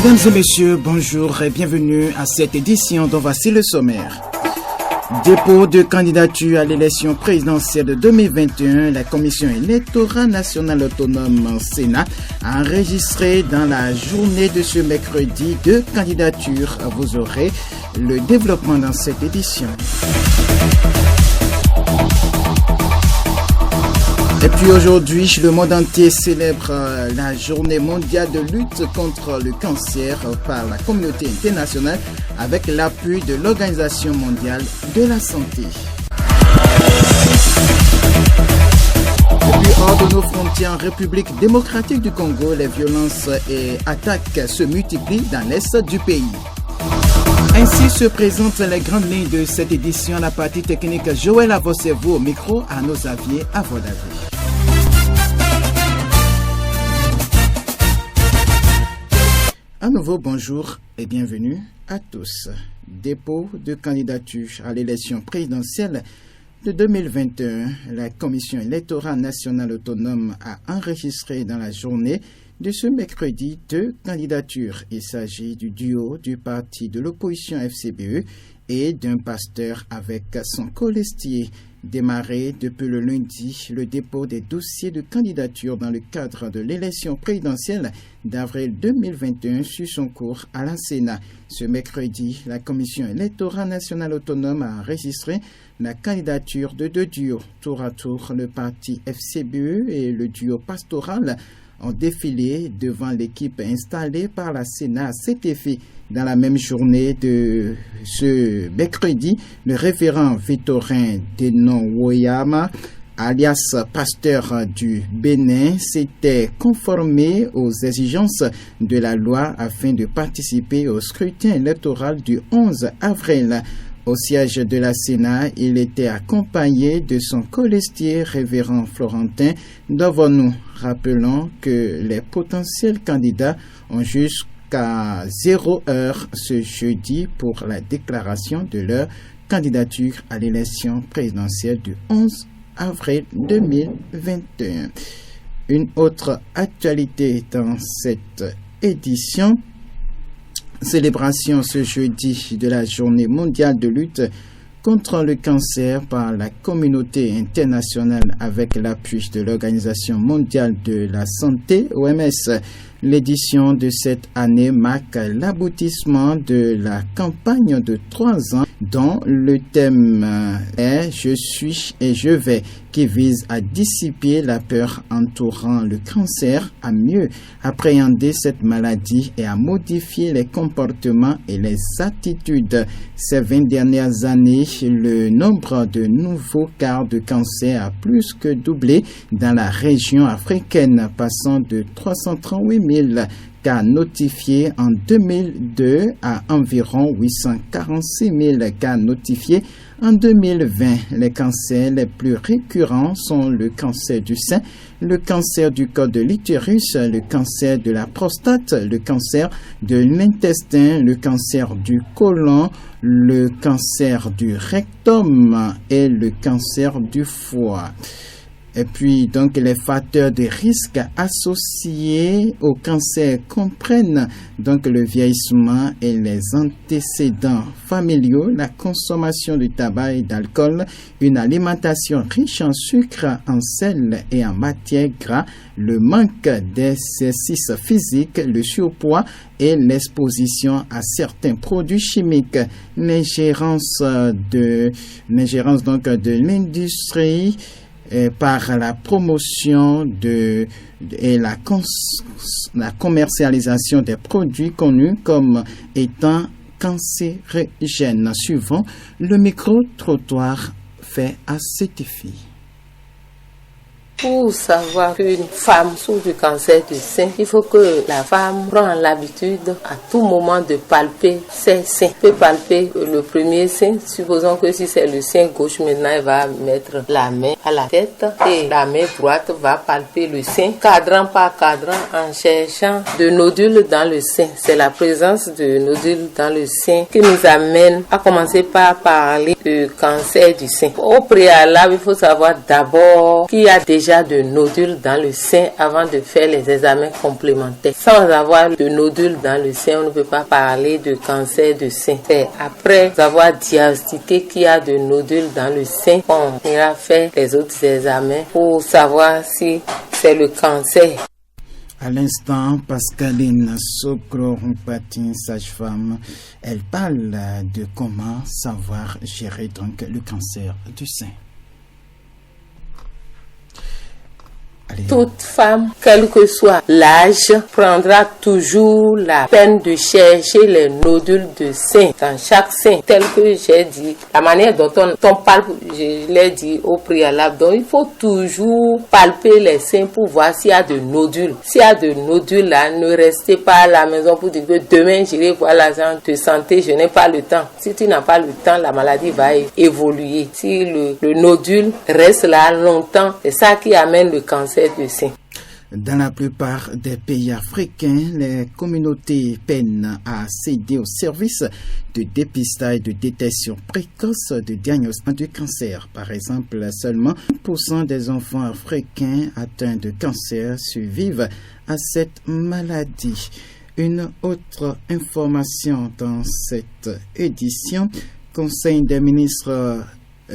Mesdames et messieurs, bonjour et bienvenue à cette édition dont voici le sommaire. Dépôt de candidature à l'élection présidentielle de 2021, la Commission électorale nationale autonome Sénat a enregistré dans la journée de ce mercredi 2 candidatures. Vous aurez le développement dans cette édition. Et puis aujourd'hui, le monde entier célèbre la journée mondiale de lutte contre le cancer par la communauté internationale avec l'appui de l'Organisation mondiale de la santé. Et puis hors de nos frontières en République démocratique du Congo, les violences et attaques se multiplient dans l'est du pays. Ainsi se présentent les grandes lignes de cette édition. La partie technique, Joël Avossez-vous au micro, à nos avis, à vos avis. À nouveau, bonjour et bienvenue à tous. Dépôt de candidature à l'élection présidentielle de 2021, la Commission électorale nationale autonome a enregistré dans la journée de ce mercredi 2 candidatures. Il s'agit du duo du parti de l'opposition FCBE et d'un pasteur avec son colistier. Démarré depuis le lundi, le dépôt des dossiers de candidature dans le cadre de l'élection présidentielle d'avril 2021 suit son cours à la Sénat. Ce mercredi, la Commission électorale nationale autonome a enregistré la candidature de deux duos. Tour à tour, le parti FCBE et le duo pastoral ont défilé devant l'équipe installée par la Sénat à cet effet. Dans la même journée de ce mercredi, le révérend Victorin Denon Woyama, alias pasteur du Bénin, s'était conformé aux exigences de la loi afin de participer au scrutin électoral du 11 avril. Au siège de la Sénat, il était accompagné de son colistier révérend Florentin Dovonou. Rappelons que les potentiels candidats ont jusqu'à 0 heure ce jeudi pour la déclaration de leur candidature à l'élection présidentielle du 11 avril 2021. Une autre actualité dans cette édition. Célébration ce jeudi de la journée mondiale de lutte contre le cancer par la communauté internationale avec l'appui de l'Organisation mondiale de la santé, OMS. L'édition de cette année marque l'aboutissement de la campagne de 3 ans dont le thème est « Je suis et je vais » qui vise à dissiper la peur entourant le cancer, à mieux appréhender cette maladie et à modifier les comportements et les attitudes. Ces 20 dernières années, le nombre de nouveaux cas de cancer a plus que doublé dans la région africaine, passant de 338 000 cas notifiés en 2002 à environ 846 000 cas notifiés en 2020. Les cancers les plus récurrents sont le cancer du sein, le cancer du col de l'utérus, le cancer de la prostate, le cancer de l'intestin, le cancer du côlon, le cancer du rectum et le cancer du foie. Et puis, donc, les facteurs de risque associés au cancer comprennent donc le vieillissement et les antécédents familiaux, la consommation de tabac et d'alcool, une alimentation riche en sucre, en sel et en matières grasses, le manque d'exercice physique, le surpoids et l'exposition à certains produits chimiques, l'ingérence de l'industrie par la promotion et la commercialisation des produits connus comme étant cancérigènes. Suivant le micro-trottoir fait à cet effet. Pour savoir qu'une femme souffre du cancer du sein, il faut que la femme prenne l'habitude à tout moment de palper ses seins. Elle peut palper le premier sein, supposons que si c'est le sein gauche, maintenant elle va mettre la main à la tête et la main droite va palper le sein, cadran par cadran, en cherchant de nodules dans le sein. C'est la présence de nodules dans le sein qui nous amène à commencer par parler du cancer du sein. Au préalable, il faut savoir d'abord qu'il y a déjà de nodules dans le sein avant de faire les examens complémentaires. Sans avoir de nodules dans le sein, on ne peut pas parler de cancer du sein. C'est après avoir diagnostiqué qu'il y a de nodules dans le sein qu'on ira faire les autres examens pour savoir si c'est le cancer. À l'instant, Pascaline Sokro-Mpatin, sage-femme, elle parle de comment savoir gérer donc le cancer du sein. Toute femme, quel que soit l'âge, prendra toujours la peine de chercher les nodules de sein dans chaque sein, tel que j'ai dit. La manière dont on palpe, je l'ai dit au préalable. Donc, il faut toujours palper les seins pour voir s'il y a de nodules. S'il y a de nodules là, ne restez pas à la maison pour dire que demain j'irai voir l'agent de santé, je n'ai pas le temps. Si tu n'as pas le temps, la maladie va évoluer. Si le nodule reste là longtemps, c'est ça qui amène le cancer du sein. Dans la plupart des pays africains, les communautés peinent à accéder aux services de dépistage et de détection précoce de diagnostic du cancer. Par exemple, seulement 1% des enfants africains atteints de cancer survivent à cette maladie. Une autre information dans cette édition, Conseil des ministres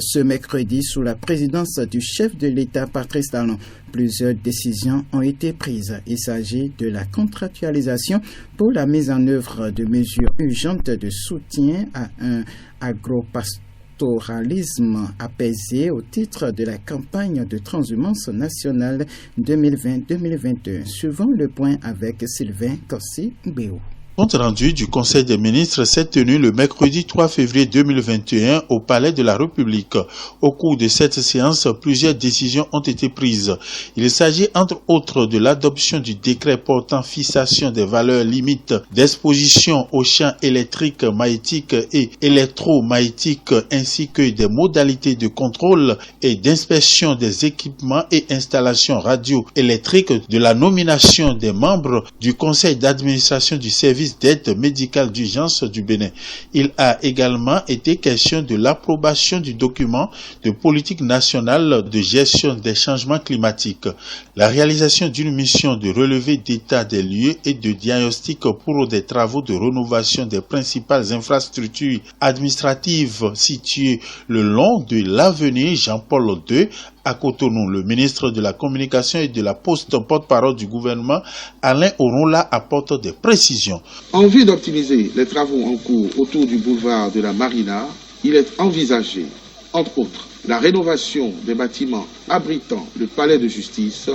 ce mercredi, sous la présidence du chef de l'État, Patrice Talon, plusieurs décisions ont été prises. Il s'agit de la contractualisation pour la mise en œuvre de mesures urgentes de soutien à un agropastoralisme apaisé au titre de la campagne de transhumance nationale 2020-2021. Suivant le point avec Sylvain Kossi-Béou. Compte rendu du Conseil des ministres s'est tenu le mercredi 3 février 2021 au Palais de la République. Au cours de cette séance, plusieurs décisions ont été prises. Il s'agit entre autres de l'adoption du décret portant fixation des valeurs limites d'exposition aux champs électriques, magnétiques et électromagnétiques ainsi que des modalités de contrôle et d'inspection des équipements et installations radioélectriques, de la nomination des membres du Conseil d'administration du service d'aide médicale d'urgence du Bénin. Il a également été question de l'approbation du document de politique nationale de gestion des changements climatiques, la réalisation d'une mission de relevé d'état des lieux et de diagnostic pour des travaux de rénovation des principales infrastructures administratives situées le long de l'avenue Jean-Paul II à Cotonou. Le ministre de la Communication et de la Poste, porte-parole du gouvernement, Alain Oronla, apporte des précisions. En vue d'optimiser les travaux en cours autour du boulevard de la Marina, il est envisagé, entre autres, la rénovation des bâtiments abritant le palais de justice,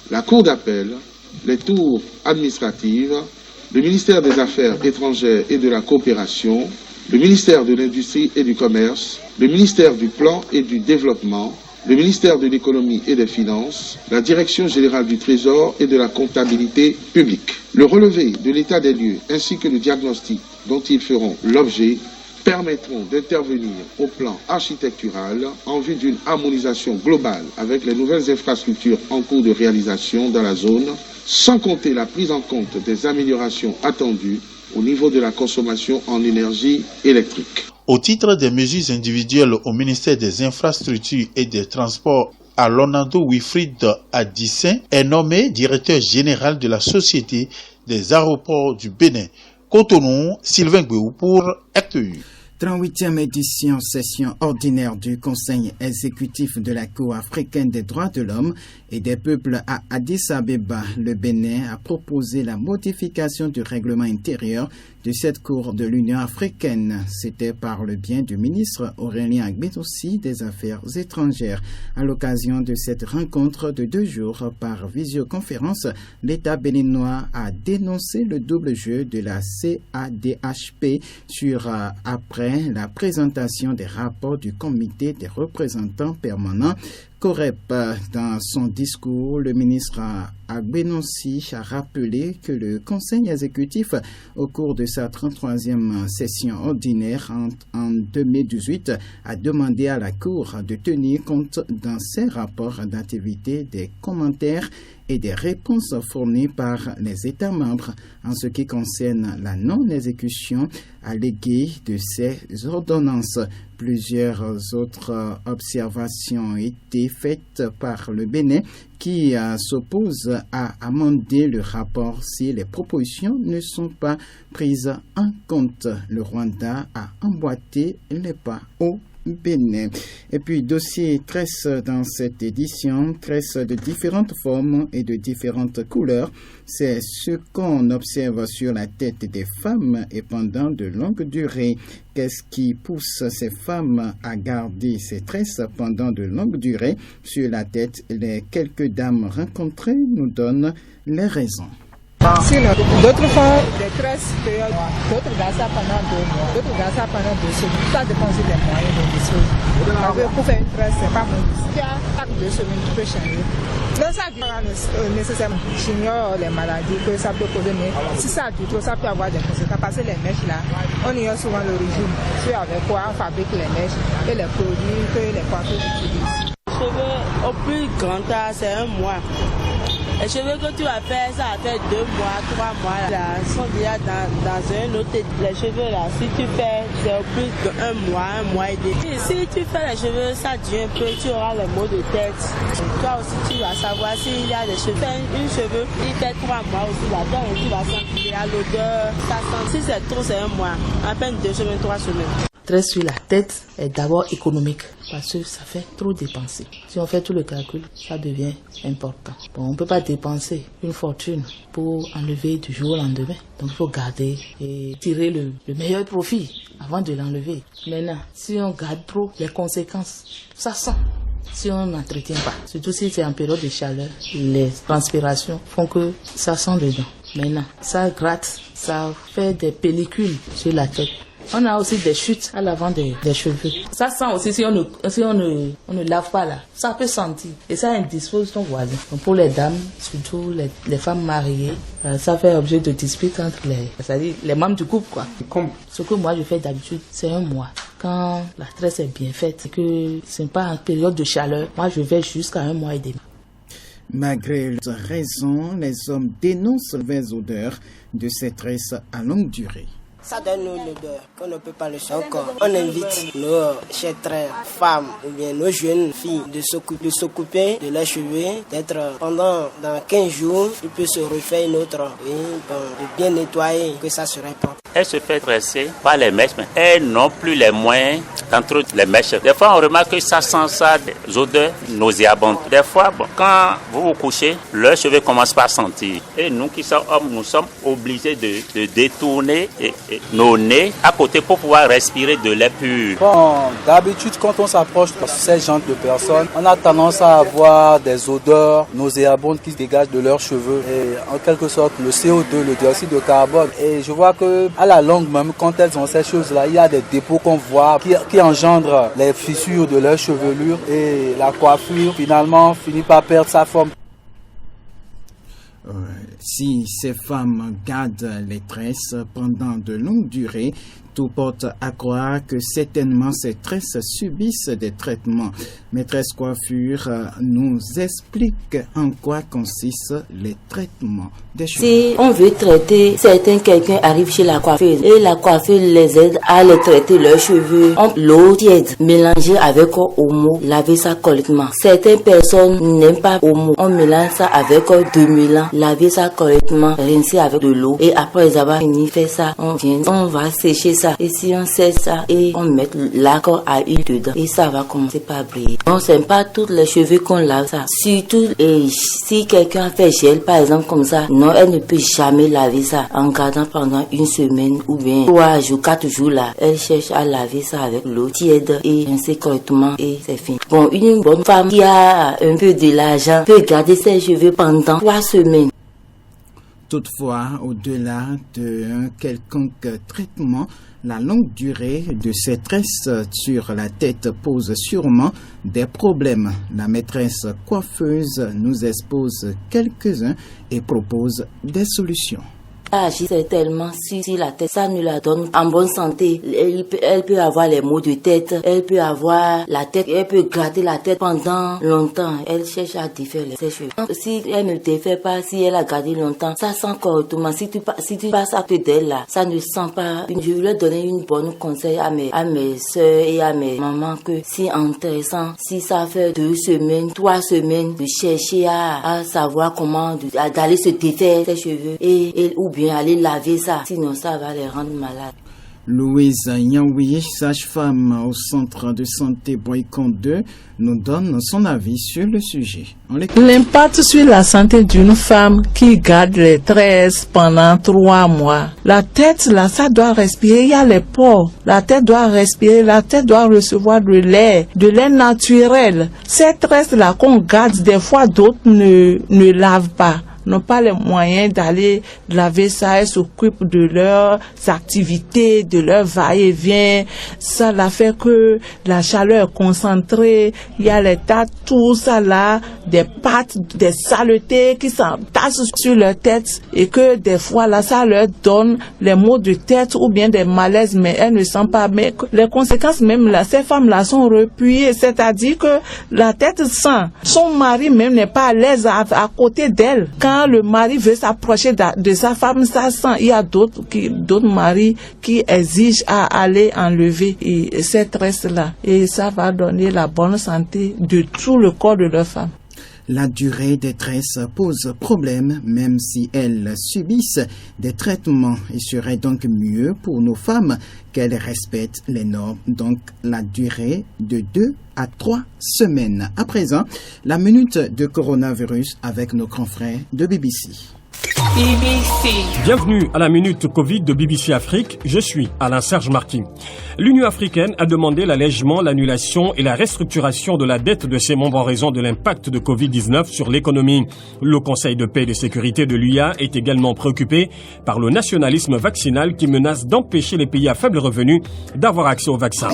la cour d'appel, les tours administratives, le ministère des Affaires étrangères et de la coopération, le ministère de l'Industrie et du Commerce, le ministère du Plan et du Développement, le ministère de l'Économie et des Finances, la Direction générale du Trésor et de la comptabilité publique. Le relevé de l'état des lieux ainsi que le diagnostic dont ils feront l'objet permettront d'intervenir au plan architectural en vue d'une harmonisation globale avec les nouvelles infrastructures en cours de réalisation dans la zone, sans compter la prise en compte des améliorations attendues au niveau de la consommation en énergie électrique. Au titre des mesures individuelles au ministère des Infrastructures et des Transports, Alonando Wilfried Adissin est nommé directeur général de la Société des aéroports du Bénin. Cotonou, Sylvain Béou pour RTU. 38e édition, session ordinaire du Conseil exécutif de la Cour africaine des droits de l'homme et des peuples à Addis Abeba. Le Bénin a proposé la modification du règlement intérieur de cette Cour de l'Union africaine. C'était par le biais du ministre Aurélien Agbetossi des Affaires étrangères. À l'occasion de cette rencontre de 2 jours par visioconférence, l'État béninois a dénoncé le double jeu de la CADHP après la présentation des rapports du comité des représentants permanents Corep. Dans son discours, le ministre Agbenonsi a rappelé que le Conseil exécutif, au cours de sa 33e session ordinaire en 2018, a demandé à la Cour de tenir compte dans ses rapports d'activité des commentaires et des réponses fournies par les États membres en ce qui concerne la non-exécution alléguée de ces ordonnances. Plusieurs autres observations ont été faites par le Bénin qui s'oppose à amender le rapport si les propositions ne sont pas prises en compte. Le Rwanda a emboîté les pas au Bénin. Et puis, dossier tresse dans cette édition, tresse de différentes formes et de différentes couleurs. C'est ce qu'on observe sur la tête des femmes et pendant de longues durées. Qu'est-ce qui pousse ces femmes à garder ces tresses pendant de longues durées sur la tête? Les quelques dames rencontrées nous donnent les raisons. Sinon, d'autres font des tresses période, d'autres gardent ça pendant 2 mois, d'autres gardent ça pendant 2 semaines. Ça dépend aussi des moyens de disposer. Pour faire une tresse, c'est pas mon difficile. Chaque 2 semaines, tu peux changer. Donc ça dépend nécessairement. J'ignore les maladies que ça peut causer, mais si ça dure trop, ça peut avoir des conséquences. Parce que les mèches là, on ignore souvent l'origine. C'est avec quoi on fabrique les mèches et les produits que les coiffeurs utilisent. Les cheveux au plus grand âge, c'est 1 mois. Les cheveux que tu vas faire, ça va faire 2 mois, 3 mois. Là, sont déjà dans un autre. Les cheveux là, si tu fais, c'est au plus d'1 mois, 1 mois et demi. Si tu fais les cheveux, ça dure un peu, tu auras les maux de tête. Toi aussi, tu vas savoir s'il y a des cheveux. Une cheveu, il fait 3 mois aussi là-dedans, et tu vas sentir à l'odeur. Ça sent. Si c'est trop, c'est 1 mois. À peine 2 semaines, 3 semaines. Tresse sur la tête est d'abord économique parce que ça fait trop dépenser. Si on fait tout le calcul, ça devient important. Bon, on ne peut pas dépenser une fortune pour enlever du jour au lendemain. Donc il faut garder et tirer le meilleur profit avant de l'enlever. Maintenant, si on garde trop, les conséquences, ça sent. Si on n'entretient pas, surtout si c'est en période de chaleur, les transpirations font que ça sent dedans. Maintenant, ça gratte, ça fait des pellicules sur la tête. On a aussi des chutes à l'avant des cheveux. Ça sent aussi si on ne lave pas là. Ça peut sentir. Et ça indispose ton voisin. Donc pour les dames, surtout les femmes mariées, ça fait objet de dispute entre les membres du couple, quoi. Ce que moi je fais d'habitude, c'est 1 mois. Quand la tresse est bien faite, et que ce n'est pas en période de chaleur, moi je vais jusqu'à 1 mois et demi. Malgré leurs raisons, les hommes dénoncent les odeurs de ces tresses à longue durée. Ça donne nous l'odeur qu'on ne peut pas le sentir encore. On invite nos chères femmes ou bien nos jeunes filles de s'occuper de leurs cheveux, d'être pendant dans 15 jours, ils peuvent se refaire une autre, de bien nettoyer, que ça serait propre. Elle se fait tresser par les mèches, mais elles n'ont plus les moyens d'entre les mèches. Des fois, on remarque que ça sent ça, des odeurs nauséabondes. Des fois, quand vous vous couchez, leurs cheveux commencent par sentir. Et nous qui sommes hommes, nous sommes obligés de détourner nos nez à côté pour pouvoir respirer de l'air pur. Bon, d'habitude, quand on s'approche de ces genres de personnes, on a tendance à avoir des odeurs nauséabondes qui se dégagent de leurs cheveux. Et en quelque sorte, le CO2, le dioxyde de carbone. Et je vois que à la longue, même quand elles ont ces choses-là, il y a des dépôts qu'on voit qui engendrent les fissures de leur chevelure et la coiffure finalement finit par perdre sa forme. Si ces femmes gardent les tresses pendant de longues durées, tout porte à croire que certainement ces tresses subissent des traitements. Maîtresse Coiffure nous explique en quoi consistent les traitements des cheveux. Si on veut traiter, quelqu'un arrive chez la coiffeuse et la coiffeuse les aide à les traiter leurs cheveux. L'eau tiède mélangée avec omo, laver ça correctement. Certaines personnes n'aiment pas omo. On mélange ça avec 2000 ans, laver ça correctement, rincer avec de l'eau et après avoir fini faire ça, on va sécher ça. Et si on sait ça et on met l'accord à huile dedans et ça va commencer par briller. On sait pas tous les cheveux qu'on lave ça. Surtout si quelqu'un fait gel par exemple comme ça, non, elle ne peut jamais laver ça en gardant pendant 1 semaine ou bien 3 jours, 4 jours là. Elle cherche à laver ça avec l'eau tiède et rincer correctement et c'est fini. Bon, une bonne femme qui a un peu de l'argent peut garder ses cheveux pendant 3 semaines. Toutefois, au-delà d'un quelconque traitement, la longue durée de ces tresses sur la tête pose sûrement des problèmes. La maîtresse coiffeuse nous expose quelques-uns et propose des solutions. Agir tellement sur la tête, ça nous la donne en bonne santé. Elle peut avoir les maux de tête, elle peut avoir la tête, elle peut gratter la tête pendant longtemps. Elle cherche à défaire ses cheveux. Si elle ne défait pas, si elle a gardé longtemps, ça sent correctement. Si tu passes à côté d'elle là, ça ne sent pas. Je voulais donner une bonne conseil à mes soeurs et à mes mamans que si intéressant, si ça fait 2 semaines, 3 semaines, de chercher à savoir comment d'aller se défaire ses cheveux et ou bien aller laver ça, sinon ça va les rendre malades. Louise Nyaoui, sage-femme au centre de santé Boycon 2, nous donne son avis sur le sujet. L'impact sur la santé d'une femme qui garde les tresses pendant 3 mois. La tête, là, ça doit respirer, il y a les pores. La tête doit respirer, la tête doit recevoir de l'air naturel. Ces tresses-là qu'on garde, des fois d'autres ne lavent pas. N'ont pas les moyens d'aller laver ça, elles s'occupent de leurs activités, de leur va-et-vient. Ça la fait que la chaleur est concentrée, il y a les tas, tout ça là, des pattes, des saletés qui s'entassent sur leur tête et que des fois là, ça leur donne les maux de tête ou bien des malaises, mais elles ne sentent pas. Mais les conséquences même là, ces femmes-là sont repliées, c'est-à-dire que la tête sent. Son mari même n'est pas à l'aise à côté d'elle. Quand le mari veut s'approcher de sa femme, ça sent. Il y a d'autres maris qui exigent à aller enlever cette tresse-là. Et ça va donner la bonne santé de tout le corps de leur femme. La durée des tresses pose problème, même si elles subissent des traitements. Il serait donc mieux pour nos femmes qu'elles respectent les normes. Donc la durée de 2 à 3 semaines. À présent, la minute de coronavirus avec nos confrères de BBC. Bienvenue à la Minute Covid de BBC Afrique, je suis Alain-Serge Marquis. L'Union africaine a demandé l'allègement, l'annulation et la restructuration de la dette de ses membres en raison de l'impact de Covid-19 sur l'économie. Le Conseil de paix et de sécurité de l'UA est également préoccupé par le nationalisme vaccinal qui menace d'empêcher les pays à faible revenu d'avoir accès aux vaccins.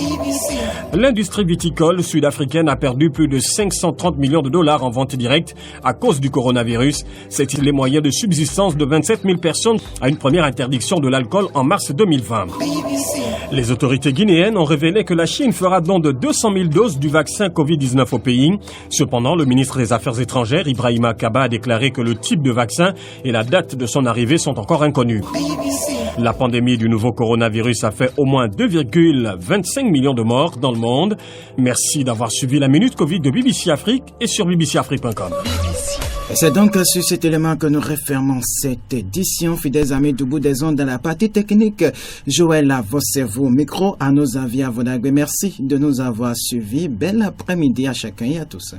L'industrie viticole sud-africaine a perdu plus de 530 millions de dollars en vente directe à cause du coronavirus. C'est les moyens de subsistance de 27 000 personnes à une première interdiction de l'alcool en mars 2020. Les autorités guinéennes ont révélé que la Chine fera don de 200 000 doses du vaccin Covid-19 au pays. Cependant, le ministre des Affaires étrangères, Ibrahima Kaba, a déclaré que le type de vaccin et la date de son arrivée sont encore inconnus. La pandémie du nouveau coronavirus a fait au moins 2,25 millions de morts dans le monde. Merci d'avoir suivi la Minute Covid de BBC Afrique et sur bbcafrique.com. C'est donc sur cet élément que nous refermons cette édition. Fidèles amis du bout des ondes, dans la partie technique, Joël Avossez-vous au micro, à nos avis à Vodagbe. Merci de nous avoir suivis. Bel après-midi à chacun et à tous.